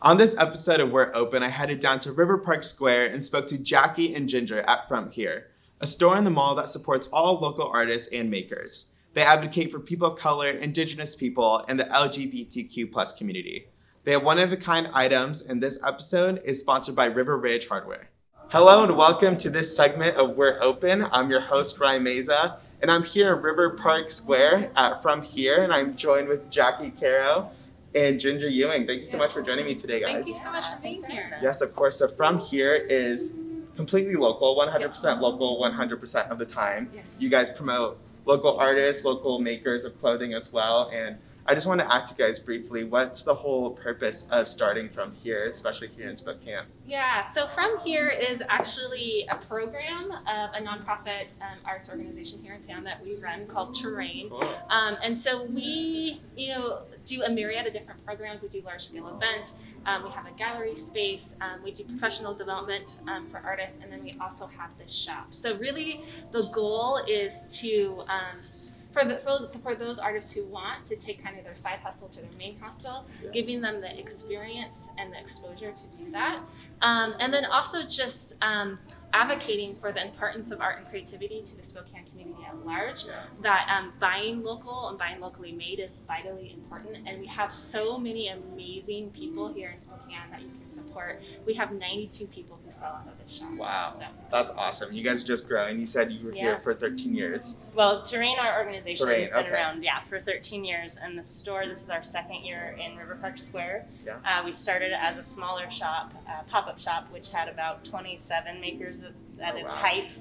On this episode of We're Open, I headed down to River Park Square and spoke to Jackie and Ginger at From Here, a store in the mall that supports all local artists and makers. They advocate for people of color, Indigenous people, and the LGBTQ+ community. They have one-of-a-kind items, and this episode is sponsored by River Ridge Hardware. Hello and welcome to this segment of We're Open. I'm your host, Meza, and I'm here at River Park Square at From Here, and I'm joined with Jackie Caro and Ginger Ewing. Thank you so much for joining me today, guys. Thank you so much for being here. Yes, of course. So From Here is completely local, 100% local, 100% of the time. Yes. You guys promote local artists, local makers of clothing as well. And I just want to ask you guys briefly, what's the whole purpose of starting From Here, especially here in Spokane? Yeah, so From Here is actually a program of a nonprofit arts organization here in town that we run called Terrain. Cool. And so we, do a myriad of different programs. We do large-scale events. We have a gallery space. We do professional development for artists, and then we also have this shop. So really, the goal is to for those artists who want to take kind of their side hustle to their main hustle, giving them the experience and the exposure to do that. And then also just advocating for the importance of art and creativity to the Spokane community at large, that buying local and buying locally made is vitally important. And we have so many amazing people here in Spokane that you can support. We have 92 people who sell out of this shop. Wow, so that's awesome. You guys are just growing. You said you were here for 13 years. Well, Terrain, our organization, Terrain, has been around, for 13 years. And the store, this is our second year in River Park Square. Yeah. We started as a smaller shop, pop-up shop, which had about 27 makers at its height.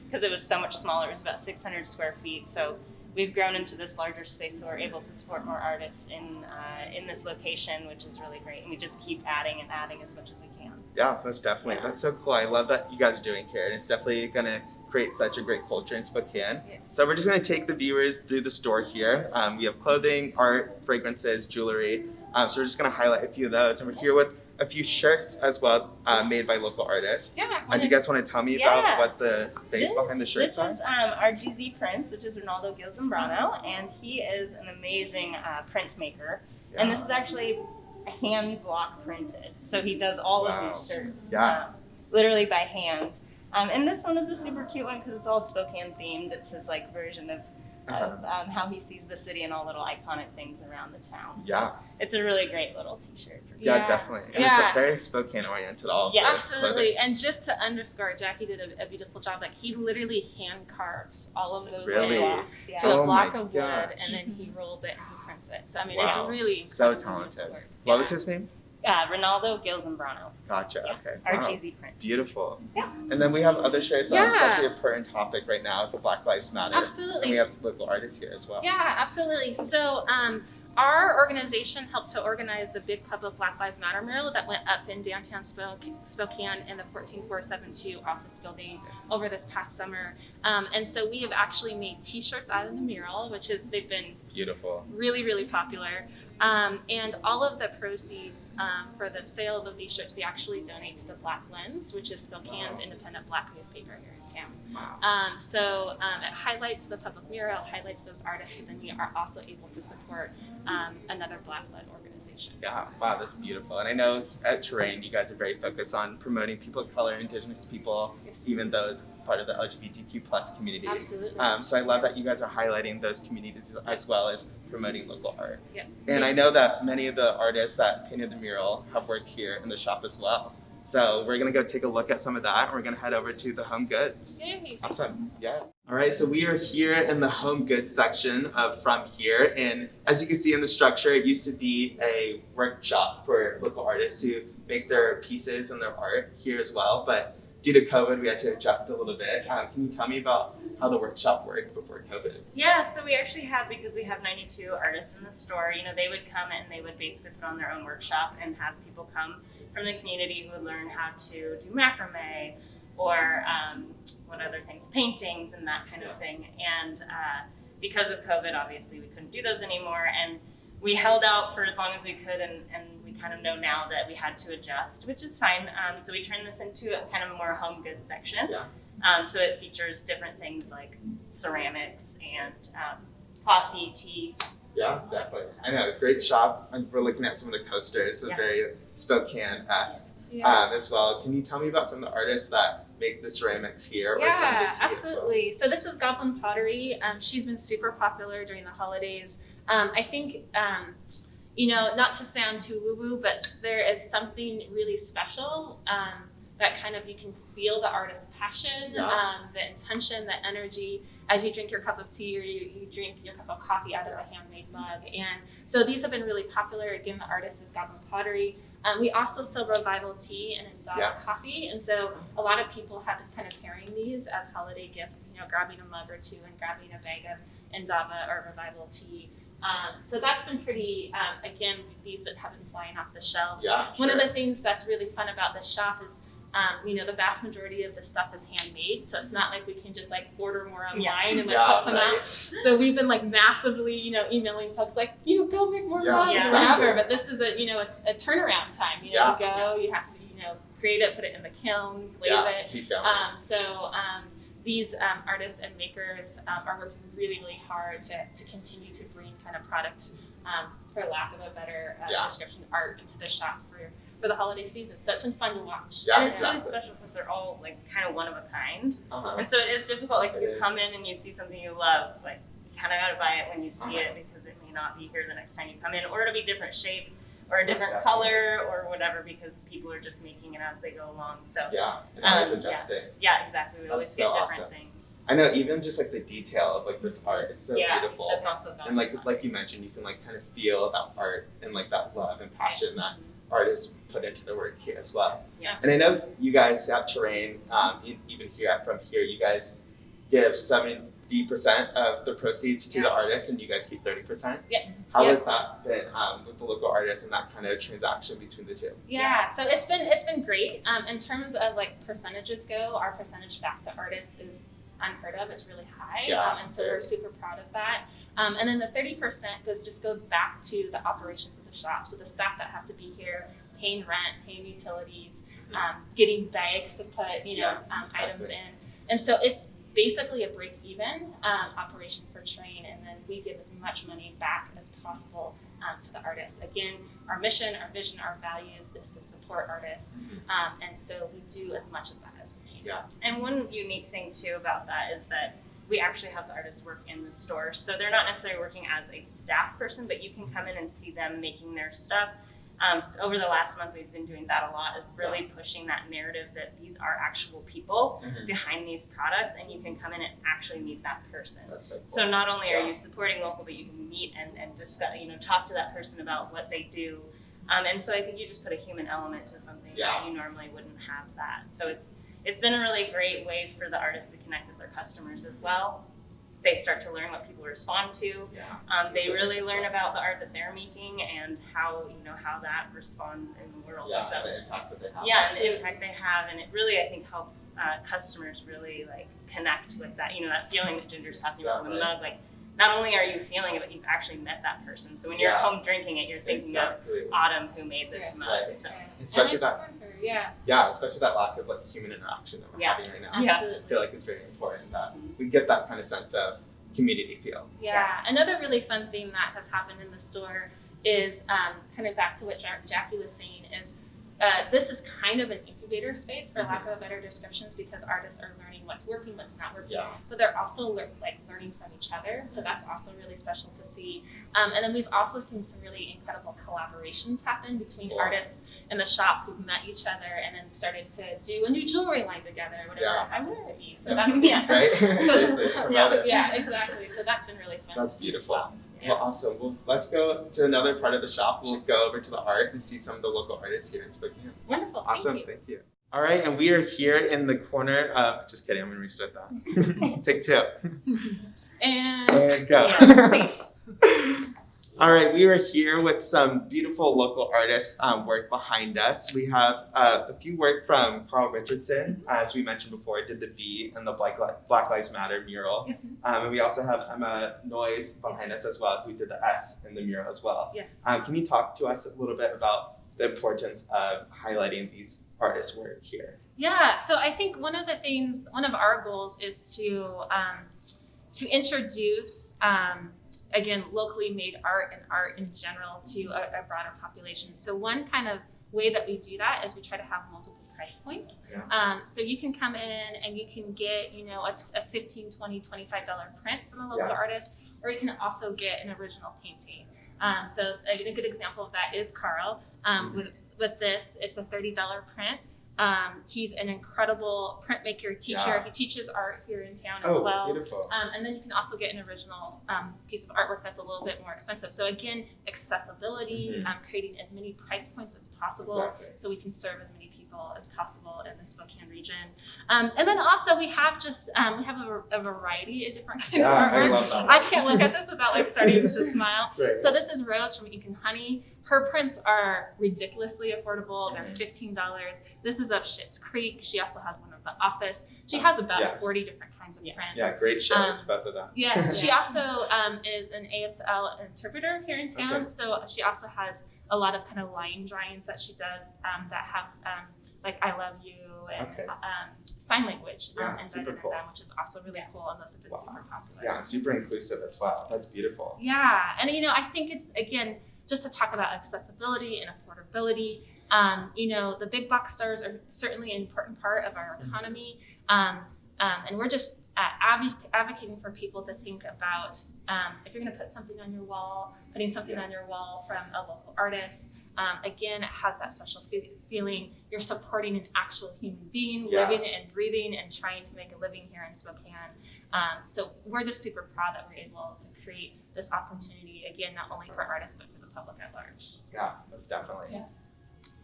Because it was so much smaller. It was about 600 square feet. So we've grown into this larger space, so we're able to support more artists in this location, which is really great. And we just keep adding and adding as much as we can. Yeah, most definitely. That's so cool. I love that you guys are doing here, and it's definitely going to create such a great culture in Spokane. Yes. So we're just going to take the viewers through the store here. We have clothing, art, fragrances, jewelry. So we're just going to highlight a few of those. And we're here with a few shirts as well, made by local artists. Yeah. Do you guys want to tell me about what the base behind the shirts are? This is our GZ Prince, which is Ronaldo Gilzambrano, and he is an amazing printmaker. Yeah. And this is actually hand block printed. So he does all of these shirts literally by hand. And this one is a super cute one because it's all Spokane themed. It's his version of how he sees the city and all little iconic things around the town. So it's a really great little t-shirt. Yeah, definitely. And it's a very Spokane oriented Absolutely. And just to underscore, Jackie did a beautiful job. He literally hand carves all of those blocks to a block of wood, and then he rolls it and he prints it. So it's really so talented. What was his name? Ronaldo Gilzambrano. Gotcha. Okay. Our GZ Print. Beautiful. Yeah. And then we have other shirts on, especially a current topic right now with the Black Lives Matter. Absolutely. And we have local artists here as well. Yeah, absolutely. So our organization helped to organize the big public Black Lives Matter mural that went up in downtown Spokane in the 14472 office building over this past summer. And so we have actually made t-shirts out of the mural, they've been beautiful, really, really popular. And all of the proceeds for the sales of these shirts, we actually donate to the Black Lens, which is Spokane's independent Black newspaper here in town. Wow. So it highlights the public mural, highlights those artists, but then we are also able to support another Black-led organization. Yeah, wow, that's beautiful. And I know at Terrain, you guys are very focused on promoting people of color, Indigenous people, even those part of the LGBTQ+ community. Absolutely. So I love that you guys are highlighting those communities as well as promoting local art. Yep. And I know that many of the artists that painted the mural have worked here in the shop as well. So we're gonna go take a look at some of that, and we're gonna head over to the home goods. Yay. Awesome, yeah. All right, so we are here in the home goods section of From Here, and as you can see in the structure, it used to be a workshop for local artists who make their pieces and their art here as well, but due to COVID, we had to adjust a little bit. Can you tell me about how the workshop worked before COVID? Yeah, so we actually because we have 92 artists in the store, they would come and they would basically put on their own workshop and have people come from the community who would learn how to do macrame or what other things, paintings and that kind of thing. And because of COVID, obviously we couldn't do those anymore. And we held out for as long as we could, and we kind of know now that we had to adjust, which is fine. So we turned this into a kind of a more home goods section. Yeah. So it features different things like ceramics and coffee, tea, Yeah, definitely. I know, great shop. And we're looking at some of the coasters, Yeah. very Spokane-esque Yeah. as well. Can you tell me about some of the artists that make the ceramics here, or some of the Yeah, tea as well? absolutely. So this is Goblin Pottery. She's been super popular during the holidays. I think, not to sound too woo-woo, but there is something really special that kind of you can feel the artist's passion, Yeah. the intention, the energy as you drink your cup of tea or you drink your cup of coffee out of a handmade mug. And so these have been really popular. Again, the artist is Goblin Pottery. We also sell Revival tea and Indaba Yes. coffee, and so a lot of people have been kind of pairing these as holiday gifts. Grabbing a mug or two and grabbing a bag of Indaba or Revival tea. So that's been pretty. Again, these that have been flying off the shelves. Yeah, One of sure. the things that's really fun about the shop is, the vast majority of the stuff is handmade, so it's not like we can just like order more online and Yeah, put some out. So we've been like massively, emailing folks like, go make more Yeah, mugs or exactly. whatever. But this is a turnaround time. You go, you have to, create it, put it in the kiln, glaze it. Keep going. These artists and makers are working really, really hard to continue to bring kind of product, for lack of a better description, art into the shop for the holiday season. So it's been fun to watch. Yeah, And it's exactly. really special because they're all like kind of one of a kind. Uh-huh. And so it is difficult, like if It you come is. in and you see something you love, like you kind of gotta buy it when you see Uh-huh. it because it may not be here the next time you come in, or it'll be different shape or a different Exactly. color or whatever because people are just making it as they go along. So Yeah, and always yeah. adjusting. yeah, exactly. We always That's get so different awesome. things. I know, even just like the detail of like this art, it's so yeah, beautiful. that's also And like you mentioned, you can like kind of feel that art and like that love and passion that artists put into the work here as well. Yeah. And I know you guys at Terrain, even here from here, you guys give 70% of the proceeds to the Yes. artists, and you guys keep 30%. Yeah. How Yes. has that been with the local artists and that kind of transaction between the two? Yeah, so it's been great. In terms of like percentages go, our percentage back to artists is unheard of. It's really high, Yeah, and so we're super proud of that. And then the 30% goes back to the operations of the shop. So the staff that have to be here, paying rent, paying utilities, getting bags to put items exactly. in, and so it's basically a break-even operation for Train, and then we give as much money back as possible to the artists. Again, our mission, our vision, our values is to support artists, and so we do as much of that as we can. Yeah. And one unique thing too about that is that we actually have the artists work in the store. So they're not necessarily working as a staff person, but you can come in and see them making their stuff. Over the last month, we've been doing that a lot, is really pushing that narrative that these are actual people Mhm. behind these products, and you can come in and actually meet that person. That's so cool. So not only are Yeah. you supporting local, but you can meet and discuss, talk to that person about what they do. And so I think you just put a human element to something Yeah. that you normally wouldn't have that. So it's been a really great way for the artists to connect with their customers as well. They start to learn what people respond to. Yeah. They really learn about the art that they're making and how that responds in the world. Yeah, So and the impact that they have. yeah, and the impact they have, and it really, I think, helps customers really like connect with that. That feeling that Ginger's talking about in the mug. Like, not only are you feeling it, but you've actually met that person. So when you're Yeah. home drinking it, you're thinking Exactly. of Autumn who made this Yeah. mug. Right. So Especially And I support her, yeah, Yeah, especially that lack of like human interaction that we're Yeah. having right now. Yeah. absolutely. I feel like it's very important that we get that kind of sense of community feel. Yeah, another really fun thing that has happened in the store is kind of back to what Jackie was saying is this is kind of an incubator space, for lack of a better descriptions, because artists are learning what's working, what's not working, Yeah. but they're also learning from each other. So that's also really special to see. And then we've also seen some really incredible collaborations happen between Cool. artists in the shop who've met each other and then started to do a new jewelry line together, whatever Yeah. it happens to be. So Yeah. that's been Right? So- Seriously, promote it. yeah, exactly. So that's been really fun. That's to see as beautiful. well. Well, awesome. Well, let's go to another part of the shop. We'll go over to the art and see some of the local artists here in Spokane. Wonderful. Awesome. Thank you. Thank you. All right, and we are here in the corner of, just kidding, I'm going to restart that. Take two. And And go. Yeah, All right, we are here with some beautiful local artists work behind us. We have a few work from Carl Richardson, as we mentioned before, did the V and the Black Lives Matter mural. And we also have Emma Noyes behind us as well, who did the S in the mural as well. yes. Can you talk to us a little bit about the importance of highlighting these artists' work here? Yeah, so I think one of our goals is to introduce again, locally made art and art in general to a broader population. So one kind of way that we do that is we try to have multiple price points. So you can come in and you can get, you know, a $15, $20, $25 print from a local artist, or you can also get an original painting. So a good example of that is Carl. With this, it's a $30 print. He's an incredible printmaker teacher. He teaches art here in town as well. Beautiful. And then you can also get an original piece of artwork that's a little bit more expensive. So again, accessibility, creating as many price points as possible so we can serve as many people as possible in the Spokane region. And then also we have just, we have a variety of different kinds of artwork. I love that. I can't look at this without like starting to smile. Right. So this is Rose from Ink and Honey. Her prints are ridiculously affordable. They're $15. This is of Schitt's Creek. She also has one of The Office. She has about 40 different kinds of prints. Yeah, great shows, both of them. Yes, she also is an ASL interpreter here in town. So she also has a lot of kind of line drawings that she does that have like I love you and sign language embedded in them, which is also really cool, and those have been super popular. Yeah, super inclusive as well. That's beautiful. Yeah, and you know, I think it's, again, just to talk about accessibility and affordability. You know, the big box stores are certainly an important part of our economy, and we're just advocating for people to think about if you're going to put something on your wall, putting something on your wall from a local artist. Again, it has that special feeling. You're supporting an actual human being living and breathing and trying to make a living here in Spokane. So we're just super proud that we're able to create this opportunity, again, not only for artists, but for the public at large. Yeah, most definitely. Yeah.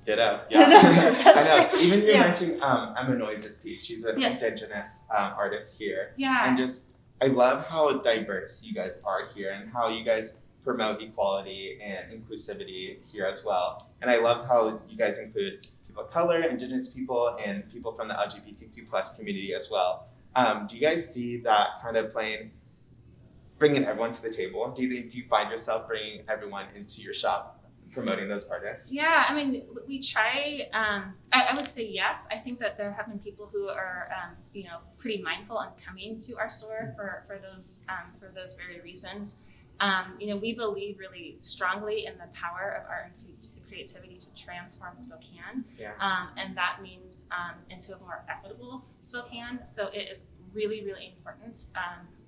Ditto. Yeah. I know. Even you mentioned Emma Noise's piece. She's an Indigenous artist here. Yeah. And just, I love how diverse you guys are here and how you guys promote equality and inclusivity here as well. And I love how you guys include people of color, Indigenous people, and people from the LGBTQ plus community as well. Do you guys see that kind of bringing everyone to the table? Do you find yourself bringing everyone into your shop, promoting those artists? Yeah, I mean, we try. I would say yes. I think that there have been people who are, you know, pretty mindful on coming to our store for those very reasons. You know, we believe really strongly in the power of art and creativity to transform Spokane, and that means into a more equitable Spokane. So it is really, really important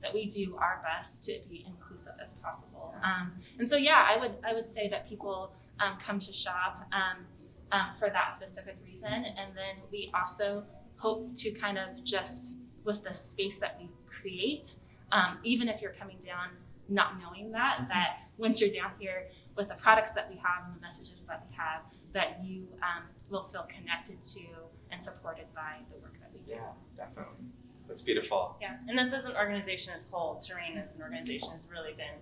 that we do our best to be inclusive as possible. And so, yeah, I would say that people come to shop for that specific reason, and then we also hope to kind of just with the space that we create, even if you're coming down not knowing that once you're down here with the products that we have and the messages that we have, that you will feel connected to and supported by the work that we do. Yeah, definitely. That's beautiful. Yeah, and that's as an organization as whole. Terrain as an organization has really been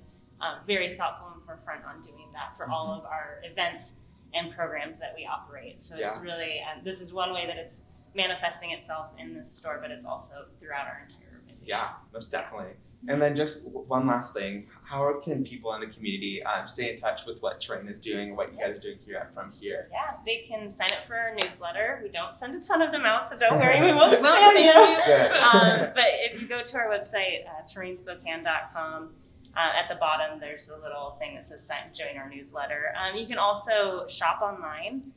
very thoughtful and forefront on doing that for all of our events and programs that we operate. So it's really, this is one way that it's manifesting itself in this store, but it's also throughout our entire organization. Yeah, most definitely. And then just one last thing, how can people in the community stay in touch with what Terrain is doing, what you guys are doing here at From Here? Yeah, they can sign up for our newsletter. We don't send a ton of them out, so don't worry, we won't We won't spam you. Good. But if you go to our website, terrainspokane.com, at the bottom there's a little thing that says join our newsletter. You can also shop online.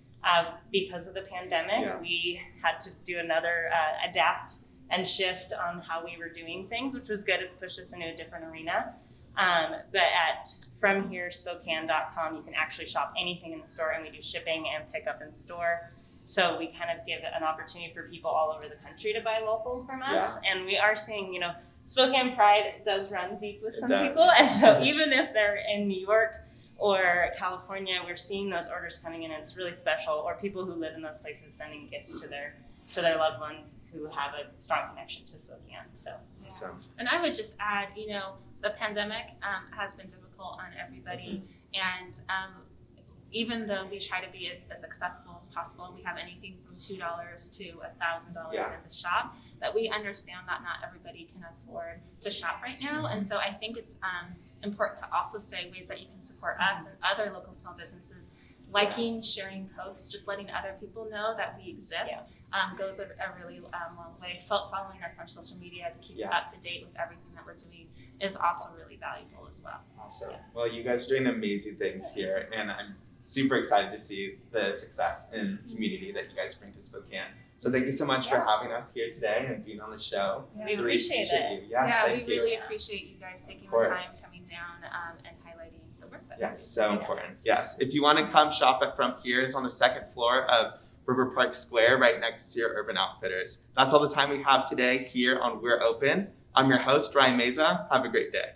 Because of the pandemic, we had to do another adapt and shift on how we were doing things, which was good. It's pushed us into a different arena. But at FromHereSpokane.com, you can actually shop anything in the store, and we do shipping and pickup in store. So we kind of give an opportunity for people all over the country to buy local from us. And we are seeing, you know, Spokane pride does run deep with some people. And so even if they're in New York or California, we're seeing those orders coming in, and it's really special. Or people who live in those places sending gifts to their loved ones who have a strong connection to Spokane. So, Awesome. And I would just add, you know, the pandemic has been difficult on everybody, and even though we try to be as accessible as possible, we have anything from $2 to $1,000 in the shop, that we understand that not everybody can afford to shop right now. And so I think it's important to also say ways that you can support us and other local small businesses. Liking, sharing posts, just letting other people know that we exist goes a really long way. Following us on social media to keep up to date with everything that we're doing. is also really valuable as well. Awesome. Well, you guys are doing amazing things here, and I'm super excited to see the success and community that you guys bring to Spokane. So thank you so much for having us here today and being on the show. We appreciate it. you. Yes, yeah, thank we you. really appreciate you guys taking Of the course. time coming down and highlighting the work that Yes, we do. so important. Yes, if you want to come shop at From Here, it's on the second floor of River Park Square, right next to your Urban Outfitters. That's all the time we have today here on We're Open. I'm your host, Ryan Meza. Have a great day.